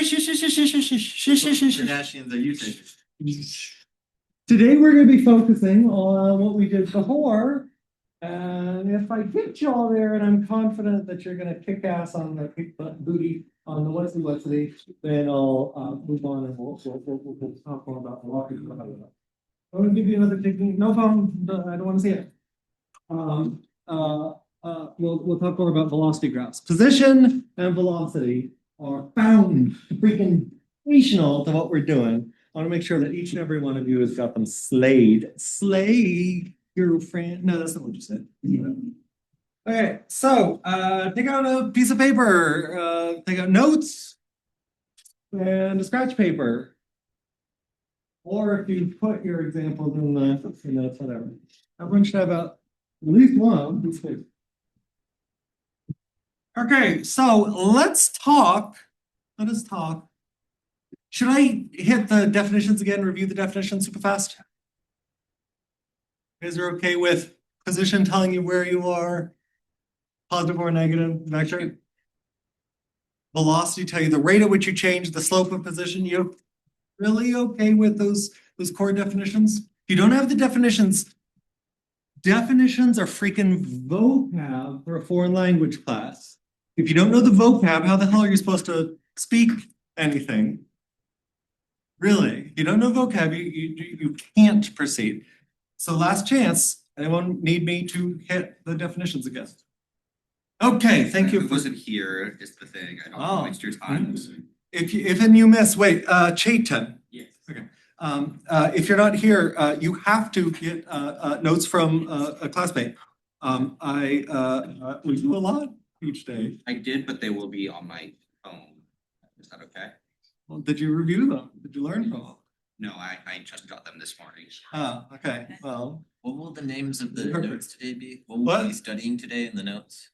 Kardashians are you Today we're going to be focusing on what we did before. And if I get you all there, and I'm confident that you're going to kick ass on the booty on the what's then I'll move on and we'll talk more about the walking. I'm going to give you another technique. No phone. I don't want to see it. We'll talk more about velocity graphs. Position and velocity are found freaking foundational to what we're doing. I want to make sure that each and every one of you has got them slayed. Slay your friend. No, that's not what you said. Okay, so take out a piece of paper, take out notes and a scratch paper. Or if you put your examples in the notes, whatever. Everyone should have at least one piece of paper. Okay, so let's talk. Let us talk. Should I hit the definitions again, review the definitions super fast? You guys are okay with position telling you where you are, positive or negative vector? Velocity tell you the rate at which you change the slope of position. You really okay with those core definitions? If you don't have the definitions, definitions are freaking vocab for a foreign language class. If you don't know the vocab, how the hell are you supposed to speak anything? Really, if you don't know vocab, you can't proceed. So last chance, anyone need me to hit the definitions again? Okay, thank you. It wasn't here, is the thing. I don't want to waste your time. If you miss, wait, Chaitan. Yes. Okay. If you're not here, you have to get notes from a classmate. We do a lot each day. I did, but they will be on my phone. Is that okay? Well, did you review them? Did you learn from them? No, I just got them this morning. Oh, okay. Well, what will the names of the notes today be? What will we be studying today in the notes?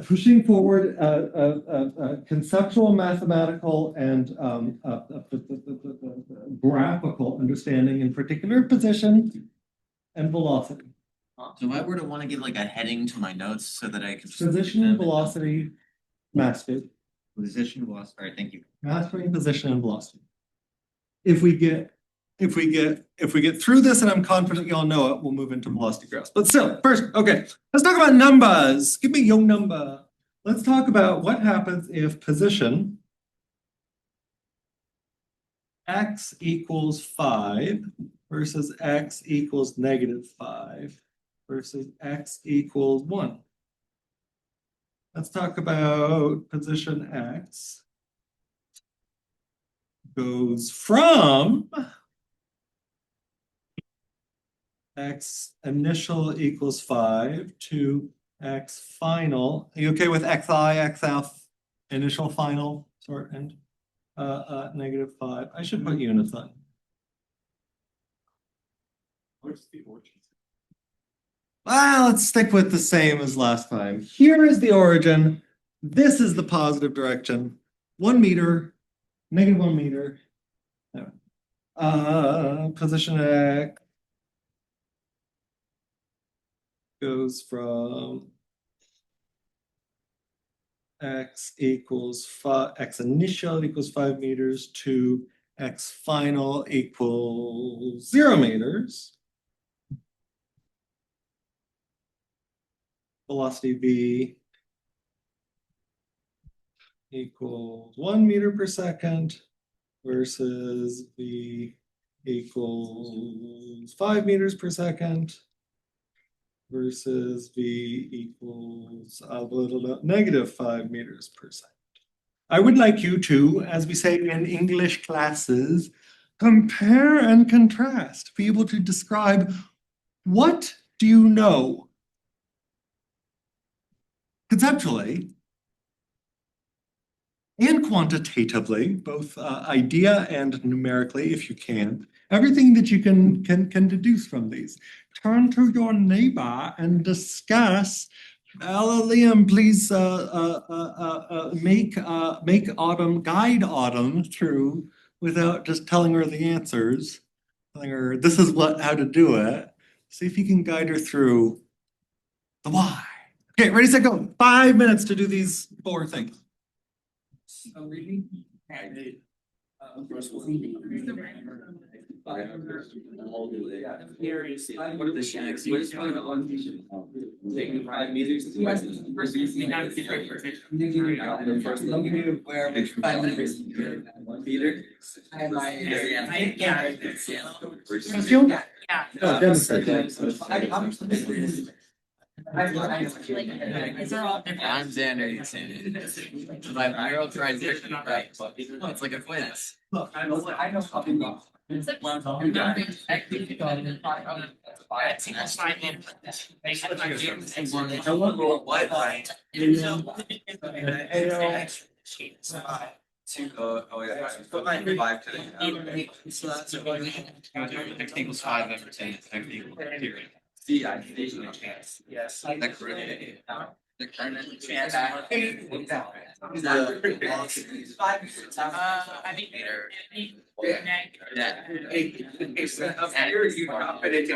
Pushing forward conceptual, mathematical, and graphical understanding, in particular position and velocity. So if I were to want to give like a heading to my notes so that I can position and velocity, mastery. Position, velocity. All right, thank you. Mastering position and velocity. If we get through this, and I'm confident you all know it, we'll move into velocity graphs. But still, first, okay, let's talk about numbers. Give me your number. Let's talk about what happens if position x equals 5 versus x equals -5 versus x equals 1. Let's talk about position x goes from x initial equals 5 to x final. Are you okay with xi, xf, initial, final, sort, and -5? I should put units on. Where's the origin? Well, let's stick with the same as last time. Here is the origin. This is the positive direction. 1 meter, -1 meter. Position x goes from x equals 5, x initial equals 5 meters to x final equals 0 meters. Velocity v equals 1 meter per second versus v equals 5 meters per second versus v equals -5 meters per second. I would like you to, as we say in English classes, compare and contrast, be able to describe what do you know conceptually and quantitatively, both idea and numerically, if you can, everything that you can deduce from these. Turn to your neighbor and discuss. Liam, please guide Autumn through without just telling her the answers. Telling her this is how to do it. See if you can guide her through the why. Okay, ready, set, go. 5 minutes to do these 4 things. What are the shacks? What is one of the one? Taking 5 meters. The first one where 5 meters. 1 meter. Oh, demonstrate. I'm Xander, you Xander. My viral transition, right? It's like a quiz. What? Oh yeah. Put my 5 today. X equals 5 over 10. X equals 2. See, I yes. The current. I think they're. Yeah. Here you confident in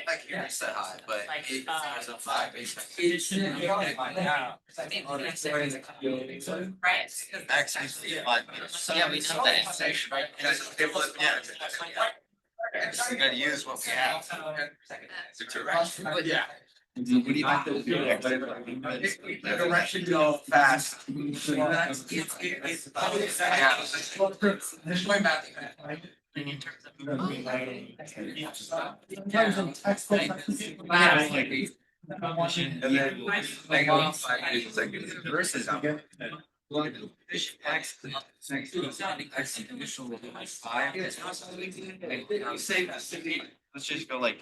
like you're so high, but it has a 5. Actually, 5 minutes. Yeah, we know that. Yeah. Just gotta use what we have. Yeah. What do you have to do? The direction go fast. It's in terms of. Sometimes in textbooks, And then versus let's just go like.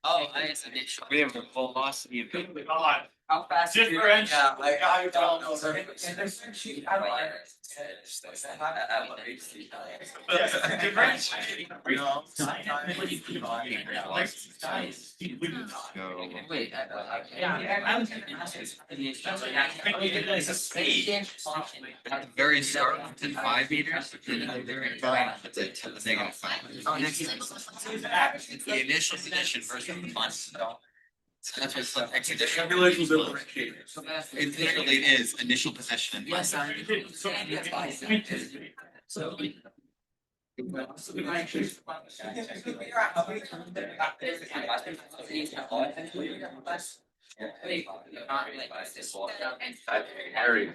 Oh, I guess initial. We have a velocity of. How fast? Differential. Yeah, like I don't know. Wait, at the very start, to 5 meters, it's a -5. The initial position versus the final. So that's what's like expedition. It literally is initial position. Yes. So. Very.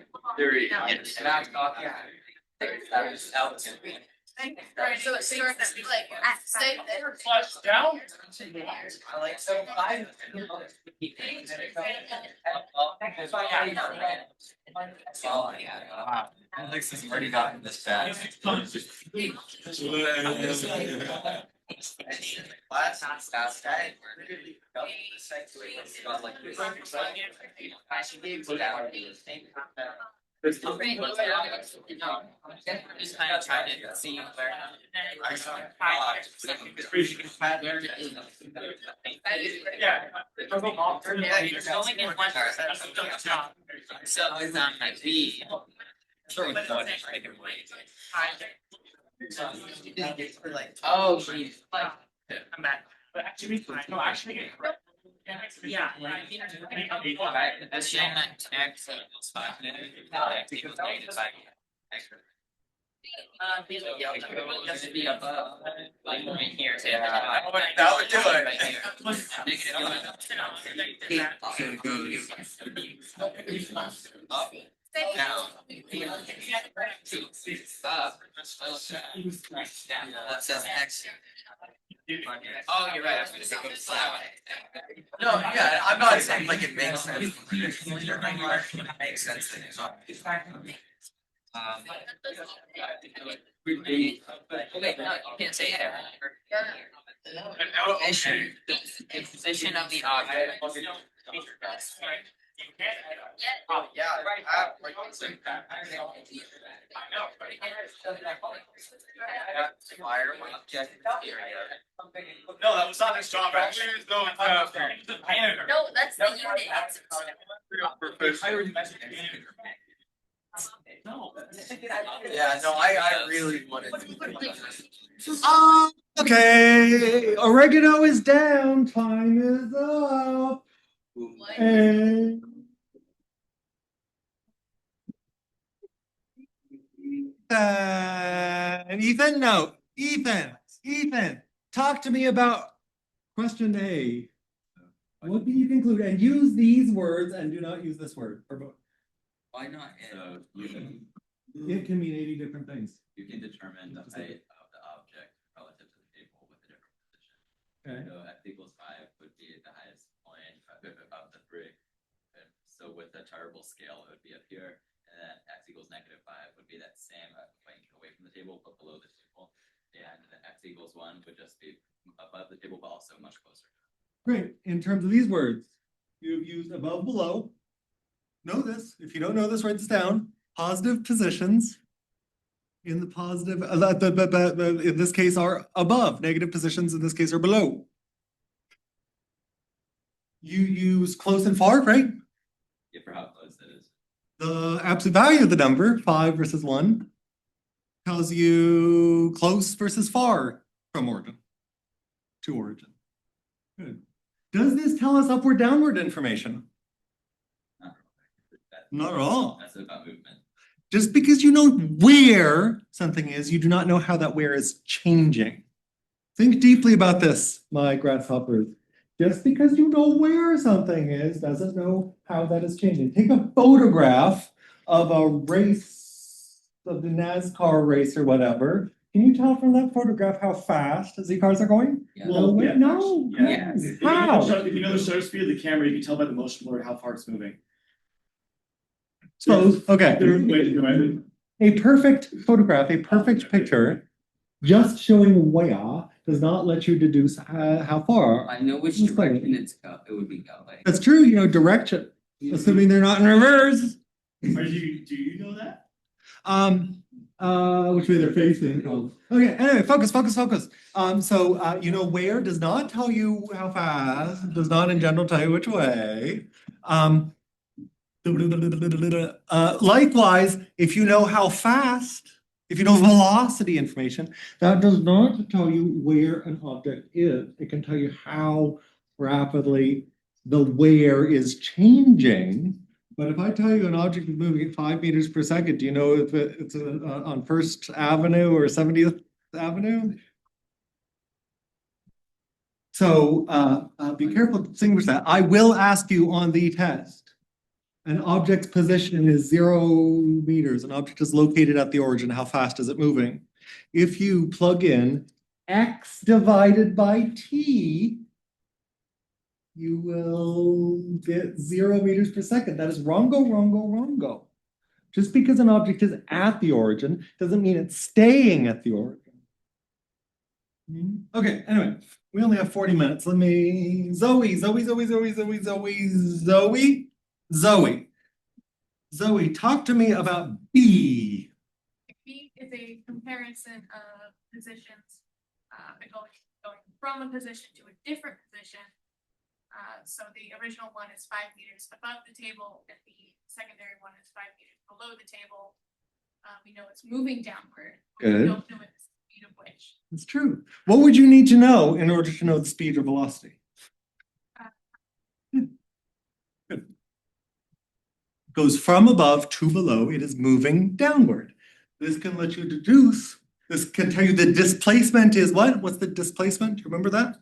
Right, so it starts like stay there. Flush down. I like so I. Alex has already gotten this bad. Just kind of trying to see where. Yeah. There's only been one person. So it's on my B. Sure. Oh, geez. I'm back. But actually, no, actually. Yeah. That's showing that X equals 5. Just be above, like right here. That would do it. Down. That says X. Oh, you're right. I was gonna say go flat. No, yeah, I'm not saying like it makes sense. It makes sense. Okay, no, you can't say there. Position, the position of the object. No, that was not his job. Actually, it was going. No, that's the unit. Yeah, no, I really wanted to. okay, oregano is down, time is up. And question. Ethan, no. Ethan, talk to me about question A. What do you conclude? And use these words and do not use this word for both. Why not? So It can mean 80 different things. you can determine the height of the object relative to the table with a different position. Okay. So x equals 5 would be the highest point of the three. And so with the terrible scale, it would be up here, and then x equals -5 would be that same point away from the table but below the table, and then x equals 1 would just be above the table but also much closer. Great. In terms of these words, you've used above, below. Know this. If you don't know this, write this down. Positive positions in the positive, in this case are above. Negative positions in this case are below. You use close and far, right? Yeah, for how close that is. The absolute value of the number, 5 versus 1, tells you close versus far from origin to origin. Good. Does this tell us upward, downward information? Not at all. That's about movement. Just because you know where something is, you do not know how that where is changing. Think deeply about this, my grasshoppers. Just because you know where something is doesn't know how that is changing. Take a photograph of a race, of the NASCAR race or whatever. Can you tell from that photograph how fast the cars are going? Yeah. No, Yeah. no. Yeah. How? If you know the shutter speed of the camera, you can tell by the motion blur how far it's moving. So, okay. There's a way to do it. A perfect photograph, a perfect picture, just showing where does not let you deduce how far. I know which It's fine. direction it would be going. That's true, you know, direction, assuming they're not in reverse. Do you know that? Which way they're facing. Okay, anyway, focus. So you know where does not tell you how fast, does not in general tell you which way. Likewise, if you know how fast, if you know velocity information, that does not tell you where an object is. It can tell you how rapidly the where is changing. But if I tell you an object is moving at 5 meters per second, do you know if it's on First Avenue or 70th Avenue? So be careful to distinguish that. I will ask you on the test. An object's position is 0 meters. An object is located at the origin. How fast is it moving? If you plug in x divided by t, you will get 0 meters per second. That is wrongo. Just because an object is at the origin doesn't mean it's staying at the origin. Okay, anyway, we only have 40 minutes. Let me, Zoe, talk to me about B. B is a comparison of positions, going from a position to a different position. So the original one is 5 meters above the table, and the secondary one is 5 meters below the table. We know it's moving downward. But we Good. don't know the speed of which. That's true. What would you need to know in order to know the speed or velocity? Good. Goes from above to below. It is moving downward. This can let you deduce. This can tell you the displacement is what? What's the displacement? Do you remember that?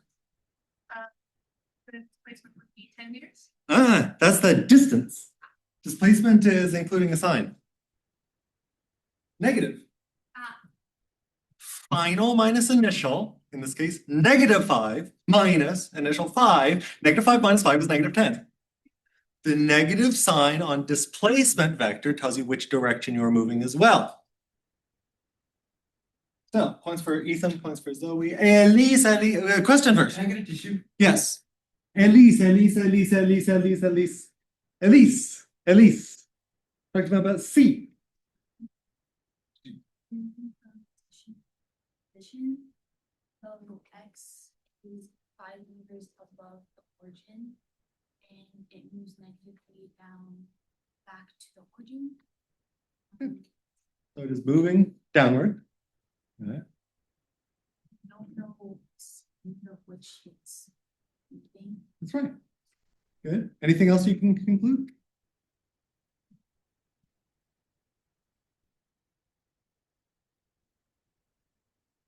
The displacement would be 10 meters. That's the distance. Displacement is including a sign. Negative. Final minus initial, in this case, -5 minus initial 5. -5 minus 5 is -10. The negative sign on displacement vector tells you which direction you're moving as well. So, points for Ethan, points for Zoe. Elise, question first. Can I get it to shoot? Yes. Elise. Talk to me about C. Position of x is 5 meters above the origin, and it moves negatively down back to the origin. So it is moving downward. Okay. Don't know speed of which it's moving. That's right. Good. Anything else you can conclude?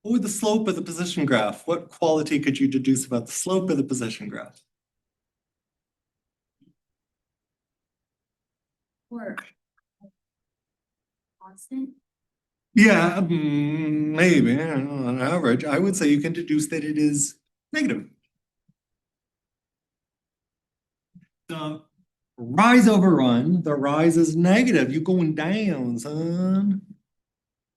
What would the slope of the position graph? What quality could you deduce about the slope of the position graph? Or constant. Yeah, maybe on average, I would say you can deduce that it is negative. The rise over run, the rise is negative. You're going down, son.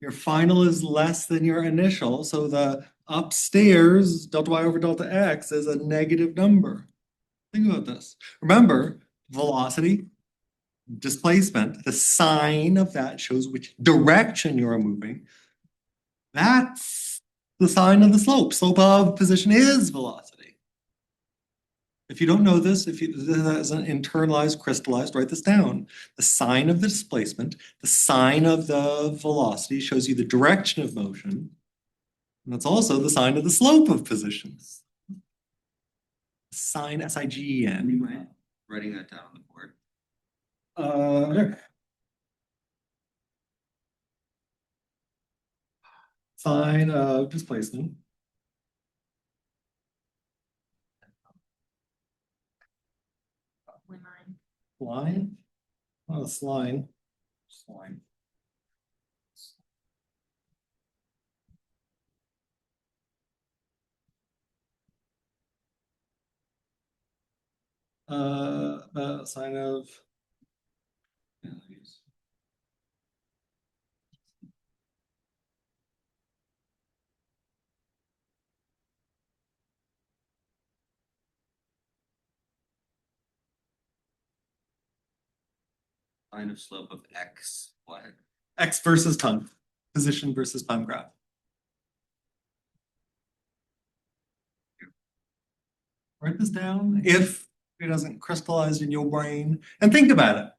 Your final is less than your initial, so the upstairs delta y over delta x is a negative number. Think about this. Remember, velocity, displacement, the sign of that shows which direction you're moving. That's the sign of the slope. Slope of position is velocity. If you don't know this, if you this is an internalized, crystallized, write this down. The sign of the displacement, the sign of the velocity shows you the direction of motion. And that's also the sign of the slope of positions. Sign S-I-G-N. Writing that down on the board. There. Sign of displacement. Line? Oh, it's line. Line. Sign of. Line of slope of x, what? X versus time, position versus time graph. Write this down if it doesn't crystallize in your brain and think about it.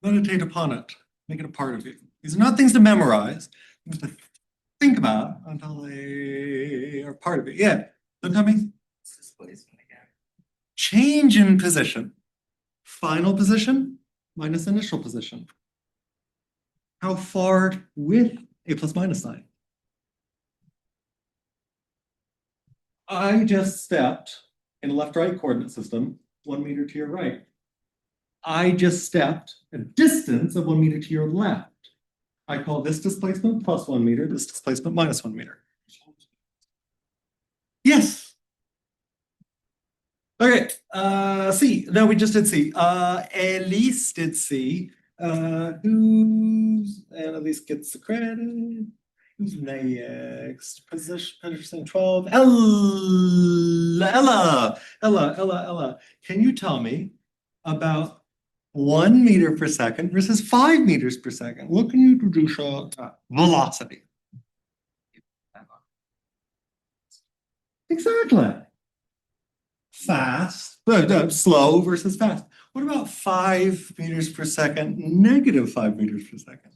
Meditate upon it, make it a part of you. These are not things to memorize, things to think about until they are part of it. Yeah, don't tell me. Displacement again. Change in position. Final position minus initial position. How far with a plus minus sign? I just stepped in a left-right coordinate system, 1 meter to your right. I just stepped a distance of 1 meter to your left. I call this displacement plus 1 meter, this displacement minus 1 meter. Yes. Okay, C. No, we just did C. Elise did C. Who's, and Elise gets the credit. Who's next? Position 12. Ella. Can you tell me about 1 meter per second versus 5 meters per second? What can you deduce velocity? Exactly. Fast, slow versus fast. What about 5 meters per second, negative 5 meters per second?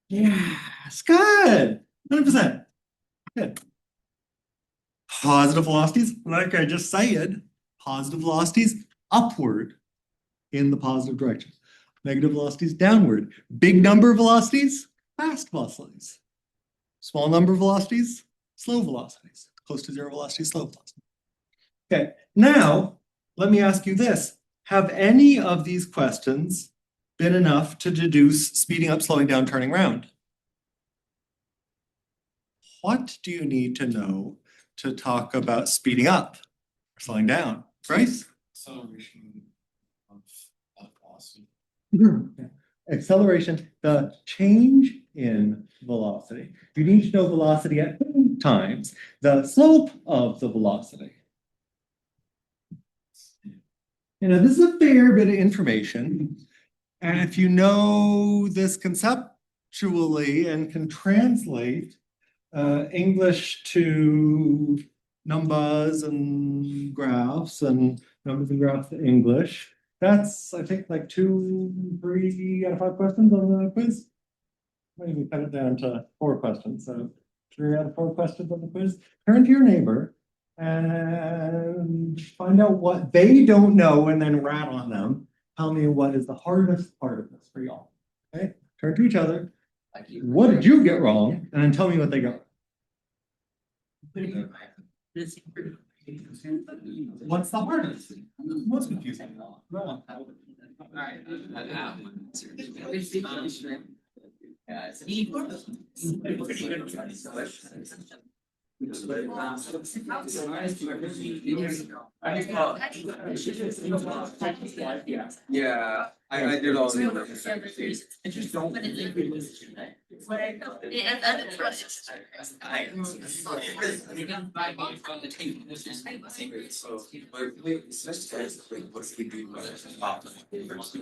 Yes, good. 100%. Good. Positive velocities, like I just said, positive velocities upward in the positive direction. Negative velocities downward. Big number velocities, fast velocities. Small number velocities, slow velocities. Close to zero velocity, slow velocity. Okay, now let me ask you this. Have any of these questions been enough to deduce speeding up, slowing down, turning around? What do you need to know to talk about speeding up or slowing down? Bryce? Acceleration of velocity. Acceleration, the change in velocity. You need to know velocity at times, the slope of the velocity. You know, this is a fair bit of information. And if you know this conceptually and can translate English to numbers and graphs and numbers and graphs to English, that's, I think, like 2, 3 out of 5 questions on the quiz. Maybe cut it down to 4 questions. So 3 out of 4 questions on the quiz. Turn to your neighbor and find out what they don't know and then rat on them. tell me what is the hardest part of this for y'all. Okay, turn to each other. What did you get wrong? And then tell me what they got. What's the hardest? Most confusing. Yeah, I did all the.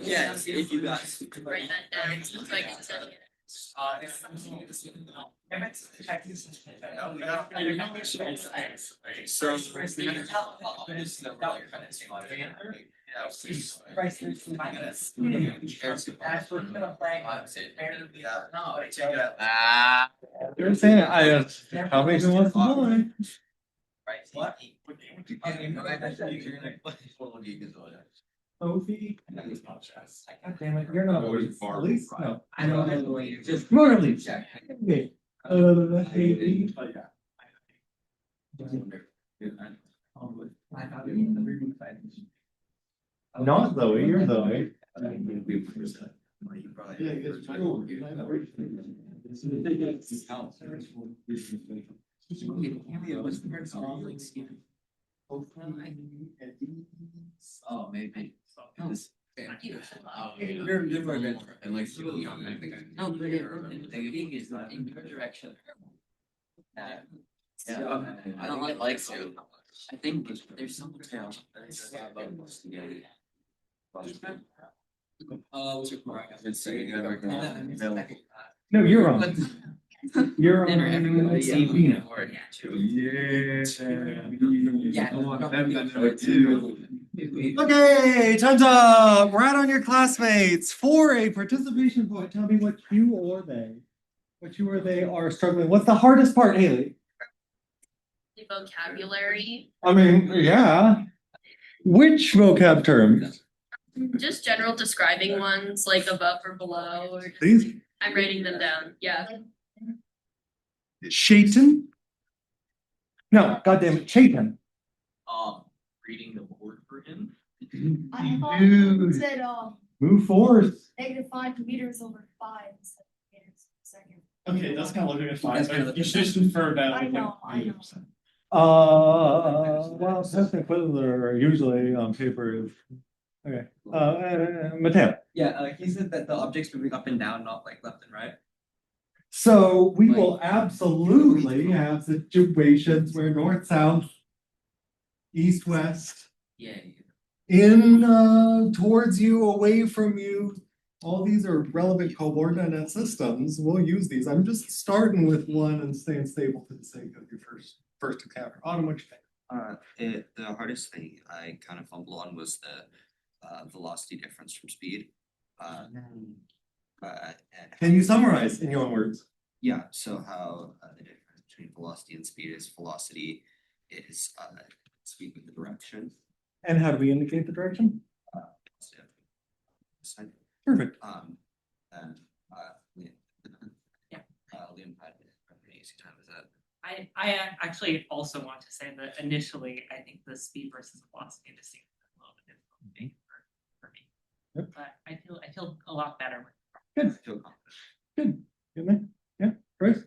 Yeah, if you guys. Write that down, it's like it's a- You're saying tell me who wants to play. Sophie. God damn it, you're not Elise. No. I don't know the way you just. Come on, Elise. Okay. Haley. Not Zoe, you're Zoe. Oh, maybe. You're more good. And like, you know, I think I. No, but it is not in your direction. Yeah, I don't like to. I think there's so much now. What's your point? I've been saying available. No, you're wrong. You're Dinner, on everybody, yeah. Sabina. Okay, time's up. Right on your classmates for a participation point. Tell me what you or they are struggling. What's the hardest part, Haley? The vocabulary, I mean, yeah. Which vocab terms? just general describing ones like above or below, or These? I'm writing them down, yeah. Shaitan? No, goddamn it, Shaitan. Reading the board for him. I thought Dude. it said, Move forth. -5 meters over 5 instead of meters per second. Okay, that's kind of looking at five, That's kind but of- you should just infer that. I with, know, I know. Well, test and quizzes are usually on paper. Okay, Mateo. Yeah, he said that the object's moving up and down, not like left and right. So we will absolutely have situations where north, south, east, west, Yeah. in, towards you, away from you. All these are relevant coordinate systems. We'll use these. I'm just starting with one and staying stable for the sake of your first encounter. Autumn, what you think? The hardest thing I kind of fumbled on was the velocity difference from speed. And Can you summarize in your own words? yeah, so how the difference between velocity and speed is velocity is speed with the direction. And how do we indicate the direction? So, Perfect. and Liam. Yeah. Liam had an easy time with that. I actually also want to say that initially, I think the speed versus velocity distinction is a little bit difficult for me. Yep. But I feel a lot better with. Good. I feel confident. Good. Good man. Yeah, Bryce,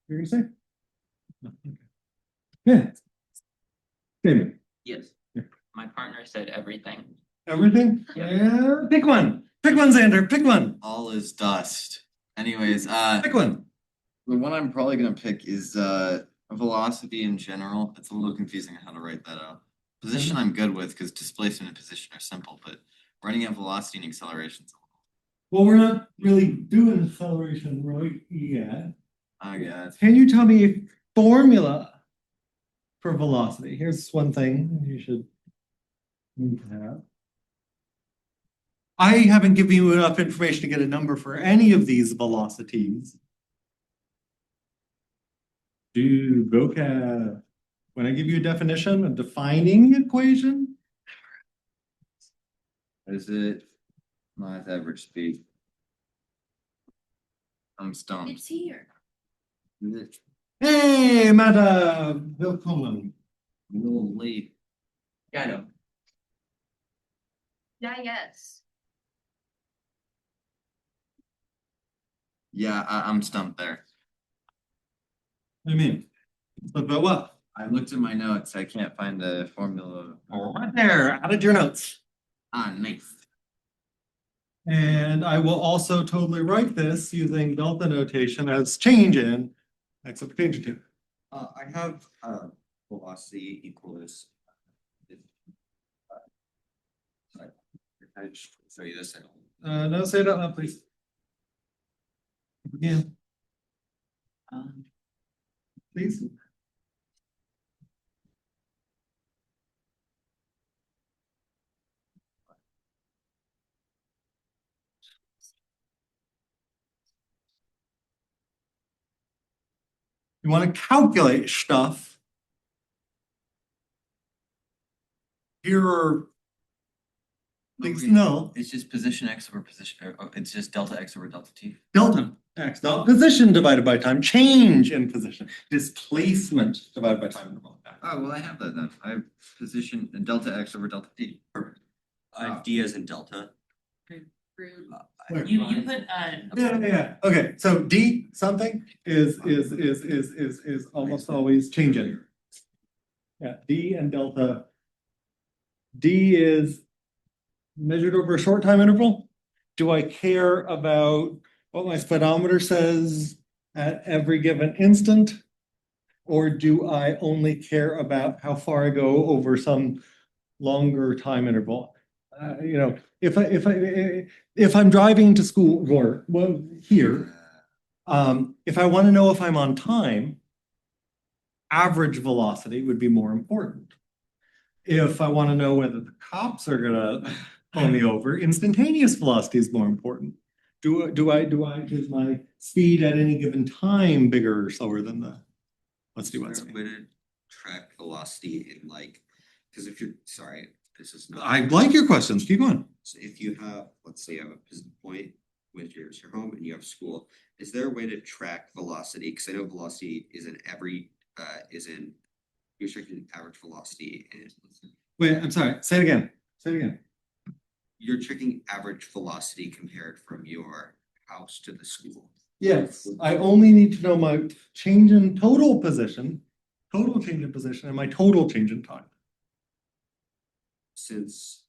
you're gonna say? No, okay. Yeah. David, Yes. Yeah. My partner said everything. everything? Yeah, pick one. Pick one, Xander, pick one. All is dust. Anyways, Pick one. the one I'm probably gonna pick is velocity in general. It's a little confusing how to write that out. Position I'm good with because displacement and position are simple, but writing out velocity and acceleration. Well, we're not really doing acceleration right yet. Yeah, Can you tell me a formula for velocity? Here's one thing you should need to have. I haven't given you enough information to get a number for any of these velocities. Do vocab. When I give you a definition, a defining equation, is it Not average speed. I'm stumped. It's here. Hey, Madam, welcome. A little late. Yeah, I know. Yeah, yes. Yeah, I'm stumped there. What do you mean? About what? I looked at my notes, I can't find the formula. Oh, right there, added your notes. Ah, nice. And I will also totally write this using delta notation as change in x over change in. I have velocity equals. Sorry, I just show you this. No, say it out loud, please. Again. Please. You want to calculate stuff. Here are things to know. It's just position x over position, it's just delta x over delta t. Delta x, not position divided by time, change in position, displacement divided by time. Oh, well, I have that then. I have position and delta x over delta t. Perfect. I have D as in delta. Where? You put, Yeah. Okay, so D something is almost always changing. Yeah, D and delta. D is measured over a short time interval. Do I care about what my speedometer says at every given instant? Or do I only care about how far I go over some longer time interval? You know, if I'm driving to school or well here, if I want to know if I'm on time, average velocity would be more important. If I want to know whether the cops are gonna pull me over, instantaneous velocity is more important. Is my speed at any given time bigger or slower than the? Let's do Is one. there a way to track velocity in like, because if you're, sorry, this is not. I like your questions. Keep going. So if you have, let's say you have a point with your home and you have school, is there a way to track velocity? Because I know velocity is in every, you're tracking average velocity and Wait, I'm sorry. Say it again. Say it again. you're tracking average velocity compared from your house to the school. Yes, I only need to know my change in total position, and my total change in time. Since.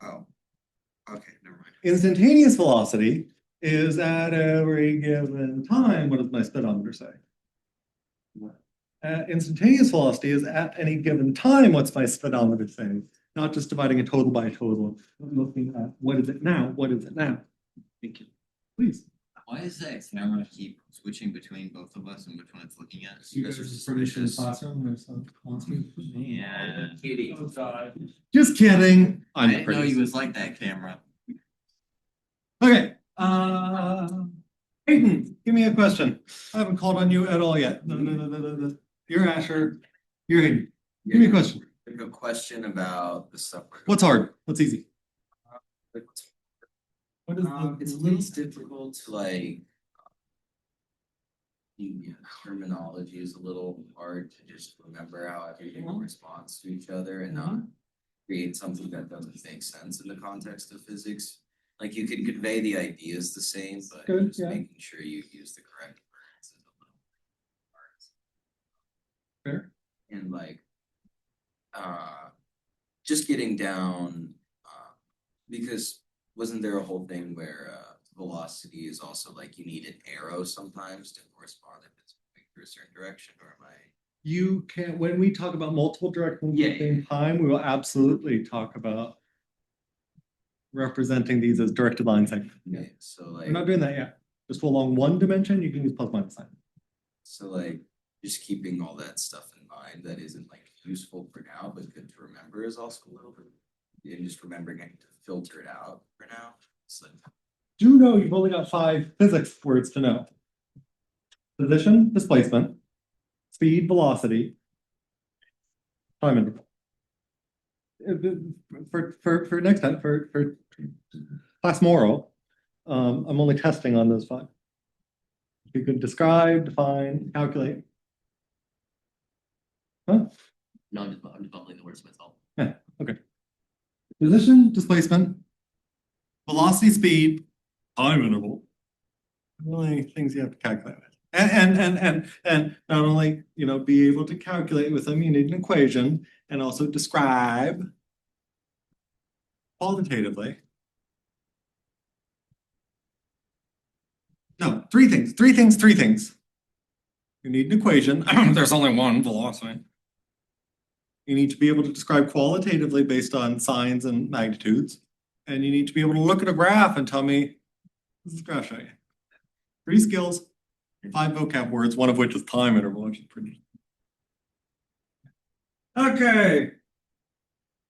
Oh, okay, never mind. Instantaneous velocity is at every given time. What does my speedometer say? Instantaneous velocity is at any given time. What's my speedometer saying? Not just dividing a total by a total, but looking at what is it now? What is it now? Thank you. Please. Why is that camera keep switching between both of us and which one it's looking at? You guys are suspicious. Classroom or something. Yeah. Just kidding. I didn't know you was like that camera. Okay, Hayden, give me a question. I haven't called on you at all yet. No. You're Asher. You're Hayden. Give me a question. I have a question about the stuff. What's hard? What's easy? What is It's a little difficult to like. The terminology is a little hard to just remember how everything responds to each other and not create something that doesn't make sense in the context of physics. Like you can convey the ideas the same, but Good, just yeah. making sure you use the correct words is a little hard. Fair. And like, just getting down, because wasn't there a whole thing where velocity is also like you need an arrow sometimes to correspond if it's moving through a certain direction, or am I? You can, when we talk about multiple directions Yeah, at the same time, we will absolutely talk about representing these as directed line segments. Okay, so We're not like, doing that yet. Just along one dimension, you can use plus minus sign. so like, just keeping all that stuff in mind that isn't like useful for now, but good to remember is also a little bit. And just remembering I need to filter it out for now. It's like, Do know you've only got 5 physics words to know. Position, displacement, speed, velocity, time interval. For next time, for class moral, I'm only testing on those five. You could describe, define, calculate. Huh? No, I'm just bumbling the words myself. Yeah, okay. Position, displacement, velocity, speed, time interval. Really things you have to calculate with. And not only, be able to calculate with them, you need an equation and also describe qualitatively. No, three things. You need an equation. There's only one velocity. You need to be able to describe qualitatively based on signs and magnitudes. And you need to be able to look at a graph and tell me, this is a graph showing you. 3 skills, 5 vocab words, one of which is time interval, which is pretty. Okay.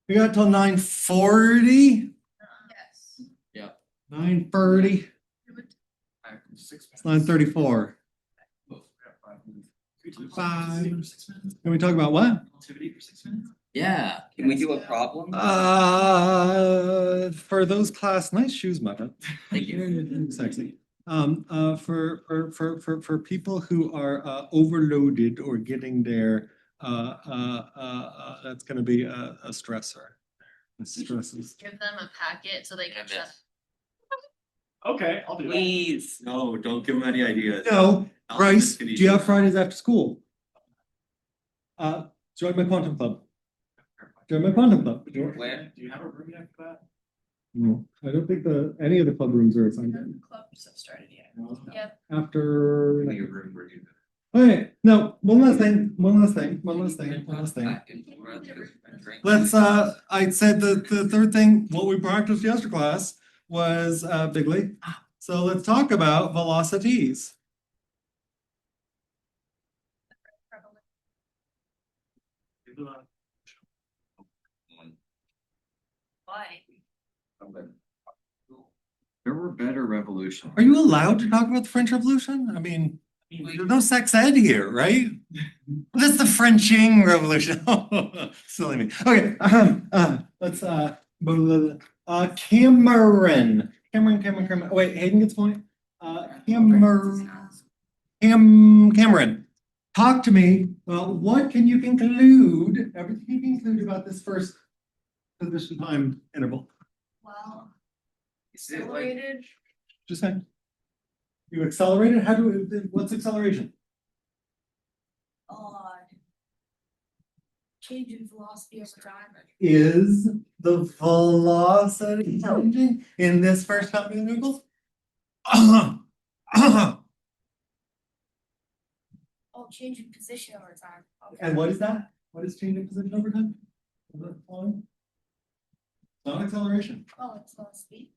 We got till 9:40. Yes. Yeah. 9:30. It's 9:34. 5. Can we talk about what? Activity for 6 minutes? Yeah, can we do a problem? For those class, nice shoes, my friend. Thank you. Sexy. For people who are overloaded or getting there, that's gonna be a stressor. Stresses. Give them a packet so they can And shut. this. Okay, I'll do that. Please. No, don't give them any ideas. No, I'll Bryce, just do finish you it. have Fridays after school? Join my quantum club. Join my quantum club. Where? Do you have a room yet for that? No, I don't think any of the club rooms are assigned. Clubs have started yet. Yep. After. Make a room where you. Okay, no, one last thing. Let's, I said the third thing, what we practiced yesterday class was, bigly. So let's talk about velocities. Why? There were better revolutions. Are you allowed to talk about the French Revolution? I mean, there's no sex ed here, right? That's the Frenching Revolution. Silly me. Okay, let's, Cameron. Oh, wait, Hayden gets point. Cameron, talk to me. What can you conclude? Everything you can conclude about this first position time interval. Well, Is it like, accelerated, Just saying. You accelerated? What's acceleration? Change in velocity over time. Is the velocity changing in this first time interval? Oh, change in position over time. Okay. And what is that? What is changing position over time? Is that following? Not acceleration. Oh, it's velocity.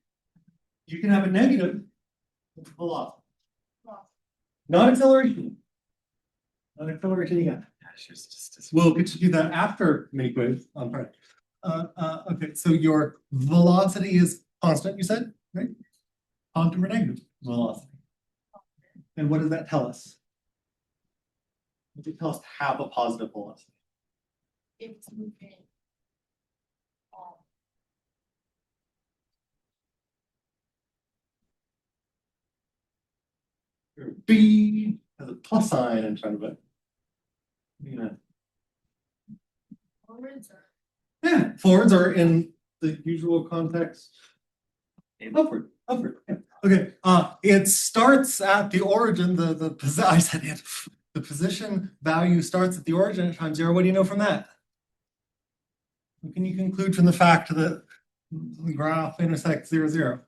You can have a negative velocity. Well, Not acceleration. Not acceleration again. We'll get to do that after mini quiz on Friday. Okay, so your velocity is constant, you said, right? Positive or negative velocity. And what does that tell us? What does it tell us to have a positive velocity? it's moving. Um, Your B has a plus sign in front of it. forwards or Yeah, forwards are in the usual context. Upward. Yeah. Okay, it starts at the origin, I said it. The position value starts at the origin at time 0. What do you know from that? What can you conclude from the fact that the graph intersects 0, 0?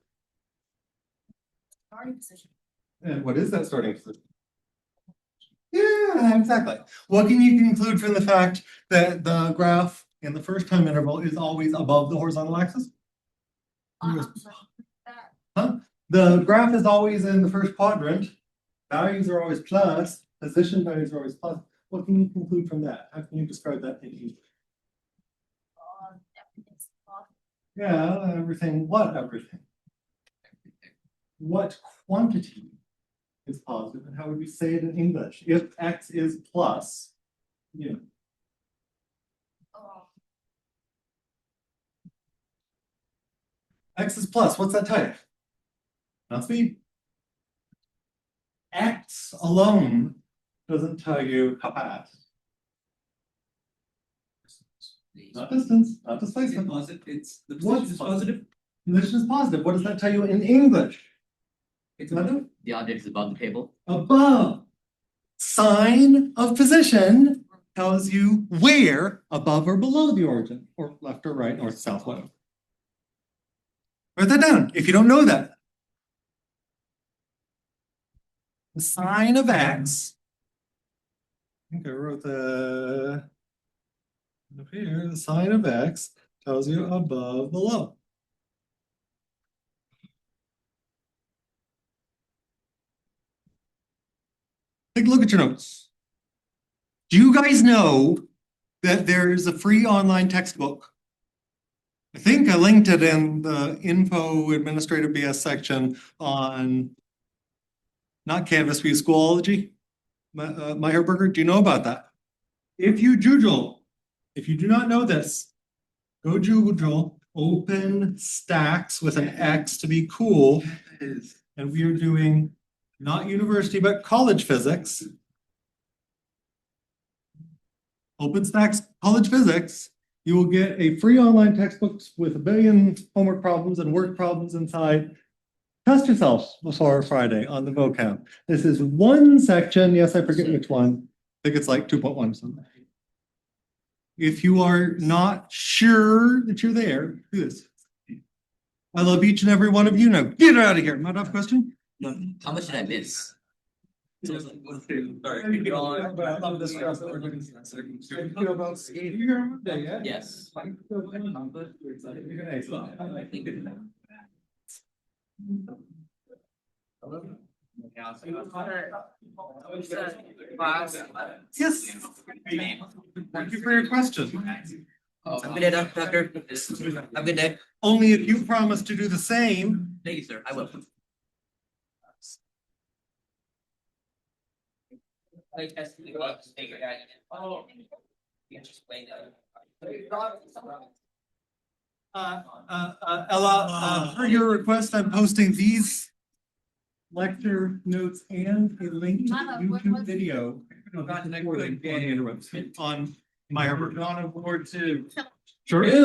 starting position. And what is that starting position? Yeah, exactly. What can you conclude from the fact that the graph in the first time interval is always above the horizontal axis? Sorry. That Huh? The graph is always in the first quadrant. Values are always plus. Position values are always plus. What can you conclude from that? How can you describe that in English? everything's positive. Yeah, everything. What everything? What quantity is positive, and how would we say it in English? If x is plus, you know, Oh, X is plus, what's that tell you? Not speed. X alone doesn't tell you how fast. Not distance, not displacement. It's the What's position is positive. Position is positive. What does that tell you in English? It's Negative? the object is above the table. Above. Sign of position tells you where above or below the origin, or left or right, north, south, whatever. Write that down if you don't know that. The sign of X. I think I wrote the up here, the sign of X tells you above, below. Take a look at your notes. Do you guys know that there's a free online textbook? I think I linked it in the info administrative BS section on not Canvas View Schoology. Meyerberger, do you know about that? If you do not know this, go Google open stacks with an X to be cool. And we are doing not university, but college physics. OpenStax college physics. You will get a free online textbook with a billion homework problems and work problems inside. Test yourself before Friday on the vocab. This is one section. Yes, I forget which one. I think it's like 2.1 or something. If you are not sure that you're there, do this. I love each and every one of you. Now get out of here. Not off question. No, how much did I miss? Yes. Yes. Thank you for your question. Have a good day, Doctor. Have a good day. Only if you promise to do the same. Thank you, sir. I will. Ella, per your request, I'm posting these lecture notes and a link to the Mama, what YouTube was- video. On my Herbert. On board too. Sure is.